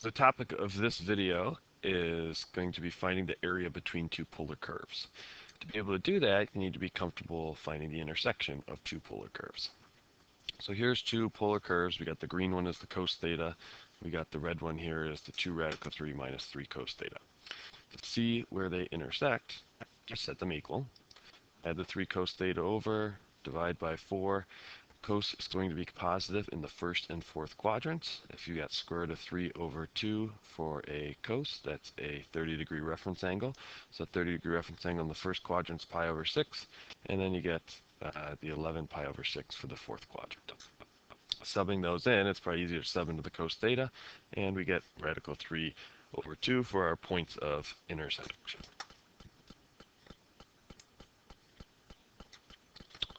The topic of this video is going to be finding the area between two polar curves. To be able to do that, you need to be comfortable finding the intersection of two polar curves. So here's two polar curves. We got the green one as the cos theta. We got the red one here as the 2 radical 3 minus 3 cos theta. To see where they intersect, just set them equal. Add the 3 cos theta over, divide by 4. Cos is going to be positive in the first and fourth quadrants. If you got square root of 3 over 2 for a cos, that's a 30-degree reference angle. So 30-degree reference angle in the first quadrant is pi over 6, and then you get the 11 pi over 6 for the fourth quadrant. Subbing those in, it's probably easier to sub into the cos theta, and we get radical 3 over 2 for our points of intersection.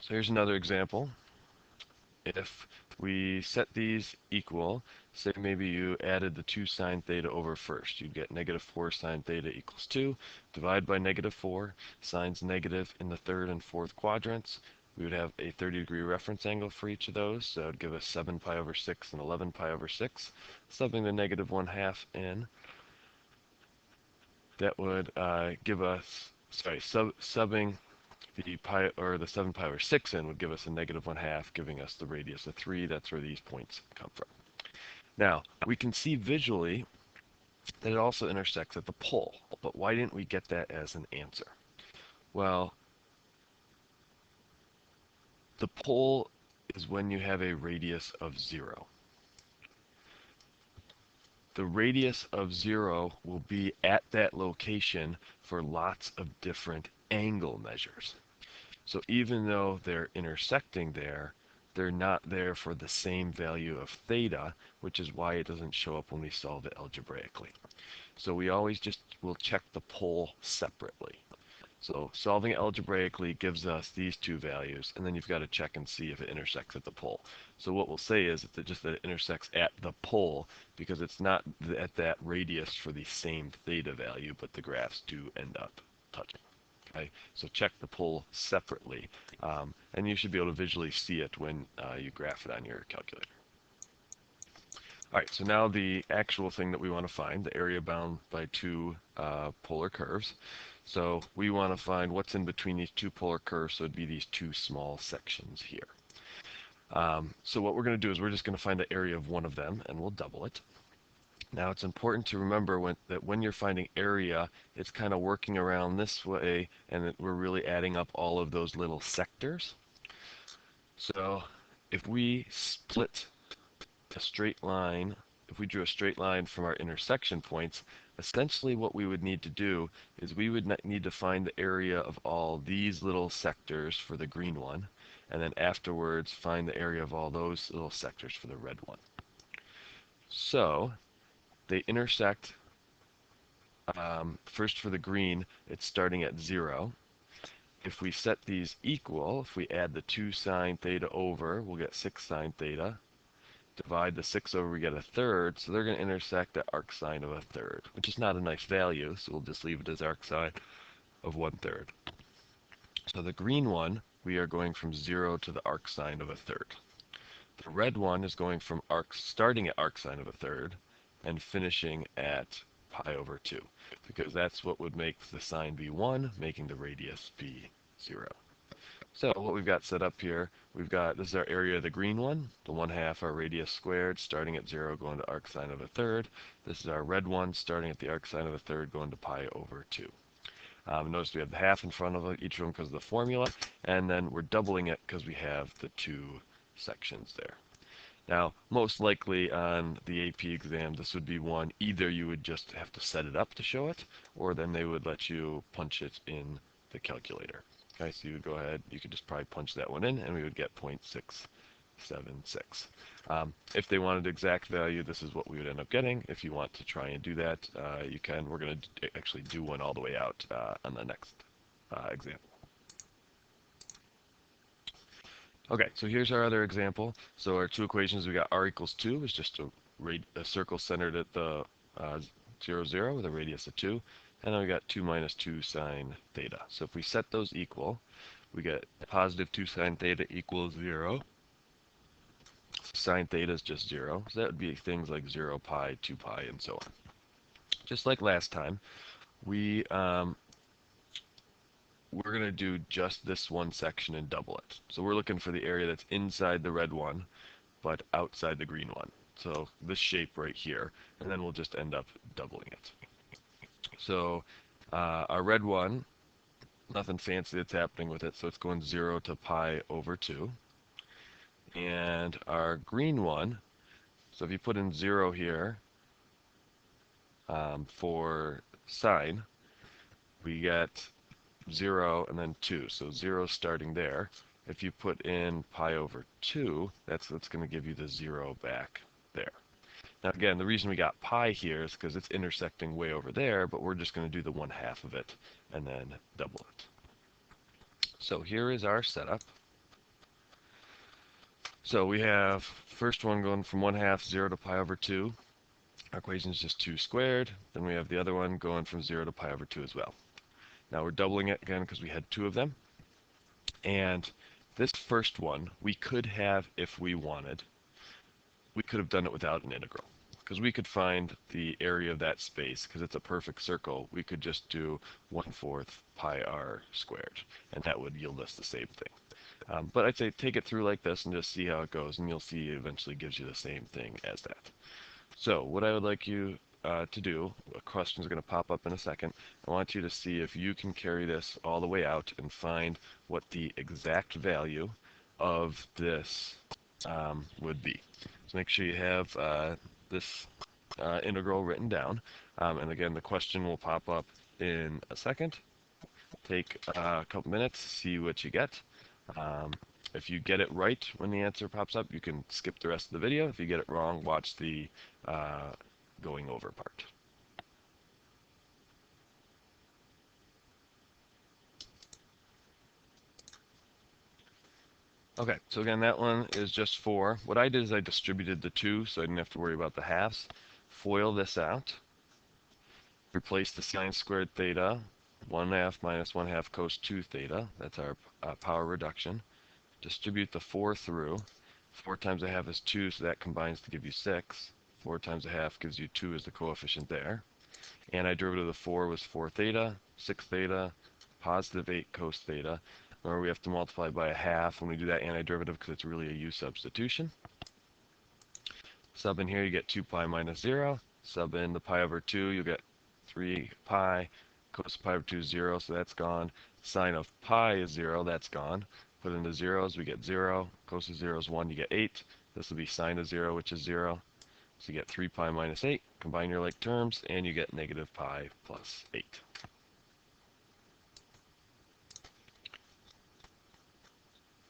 So here's another example. If we set these equal, say maybe you added the 2 sine theta over first, you'd get negative 4 sine theta equals 2. Divide by negative 4, sine's negative in the third and fourth quadrants. We would have a 30-degree reference angle for each of those, so it would give us 7 pi over 6 and 11 pi over 6. Subbing the negative 1/2 in, that would give us, subbing the pi or the 7 pi over 6 in would give us a negative 1/2, giving us the radius of 3. That's where these points come from. Now, we can see visually that it also intersects at the pole, but why didn't we get that as an answer? Well, the pole is when you have a radius of 0. The radius of 0 will be at that location for lots of different angle measures. So even though they're intersecting there, they're not there for the same value of theta, which is why it doesn't show up when we solve it algebraically. So we always just will check the pole separately. So solving it algebraically gives us these two values, and then you've got to check and see if it intersects at the pole. So what we'll say is that it intersects at the pole because it's not at that radius for the same theta value, but the graphs do end up touching. Okay, so check the pole separately, and you should be able to visually see it when you graph it on your calculator. All right, so now the actual thing that we want to find, the area bound by two polar curves. So we want to find what's in between these two polar curves, so it'd be these two small sections here. So what we're going to do is we're just going to find the area of one of them, and we'll double it. Now it's important to remember that when you're finding area, it's kind of working around this way, and that we're really adding up all of those little sectors. So if we split a straight line, if we drew a straight line from our intersection points, essentially what we would need to do is we would need to find the area of all these little sectors for the green one, and then afterwards find the area of all those little sectors for the red one. So they intersect, first for the green, it's starting at 0. If we set these equal, if we add the 2 sine theta over, we'll get 6 sine theta. Divide the 6 over, we get a third, so they're going to intersect at arcsine of a third, which is not a nice value, so we'll just leave it as arcsine of 1/3. So the green one, we are going from 0 to the arcsine of a third. The red one is going from starting at arcsine of a third and finishing at pi over 2, because that's what would make the sine be 1, making the radius be 0. So what we've got set up here, this is our area of the green one, the 1/2 our radius squared, starting at 0, going to arcsine of a third. This is our red one, starting at the arcsine of a third, going to pi over 2. Notice we have the half in front of each of them because of the formula, and then we're doubling it because we have the two sections there. Now, most likely on the AP exam, this would be one, either you would just have to set it up to show it, or then they would let you punch it in the calculator. Okay, so you would go ahead, you could just probably punch that one in, and we would get 0.676. If they wanted exact value, this is what we would end up getting. If you want to try and do that, you can. We're going to actually do one all the way out on the next example. Okay, so here's our other example. So our two equations, we got r equals 2, is just a circle centered at the 0, 0 with a radius of 2. And then we got 2 minus 2 sine theta. So if we set those equal, we get positive 2 sine theta equals 0. sine theta is just 0. So that would be things like 0 pi, 2 pi, and so on. Just like last time, we're going to do just this one section and double it. So we're looking for the area that's inside the red one, but outside the green one. So this shape right here, and then we'll just end up doubling it. So our red one, nothing fancy that's happening with it, so it's going 0 to pi over 2. And our green one, so if you put in 0 here for sine, we get 0 and then 2. So 0 starting there. If you put in pi over 2, that's going to give you the 0 back there. Now again, the reason we got pi here is because it's intersecting way over there, but we're just going to do the 1/2 of it and then double it. So here is our setup. So we have first one going from 1/2, 0 to pi over 2. Our equation is just 2 squared. Then we have the other one going from 0 to pi over 2 as well. Now we're doubling it again because we had 2 of them. And this first one, we could have, if we wanted, we could have done it without an integral. Because we could find the area of that space, because it's a perfect circle, we could just do 1/4 pi r squared, and that would yield us the same thing. But I'd say take it through like this and just see how it goes, and you'll see it eventually gives you the same thing as that. So what I would like you to do, a question is going to pop up in a second. I want you to see if you can carry this all the way out and find what the exact value of this would be. So make sure you have this integral written down. And again, the question will pop up in a second. Take a couple minutes, see what you get. If you get it right when the answer pops up, you can skip the rest of the video. If you get it wrong, watch the going over part. Okay, so again, that one is just 4. What I did is I distributed the 2, so I didn't have to worry about the halves. FOIL this out. Replace the sine squared theta, 1/2 minus 1/2 cos 2 theta. That's our power reduction. Distribute the 4 through. 4 times 1/2 is 2, so that combines to give you 6. 4 times 1/2 gives you 2 as the coefficient there. Antiderivative of 4 was 4 theta, 6 theta, positive 8 cos theta. Remember, we have to multiply by 1/2 when we do that antiderivative because it's really a u substitution. Sub in here, you get 2 pi minus 0. Sub in the pi over 2, you'll get 3 pi. Cos pi over 2 is 0, so that's gone. Sine of pi is 0, that's gone. Put in the zeros, we get 0. Cos of 0 is 1, you get 8. This will be sine of 0, which is 0. So you get 3 pi minus 8. Combine your like terms, and you get negative pi plus 8.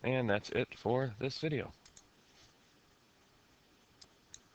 And that's it for this video.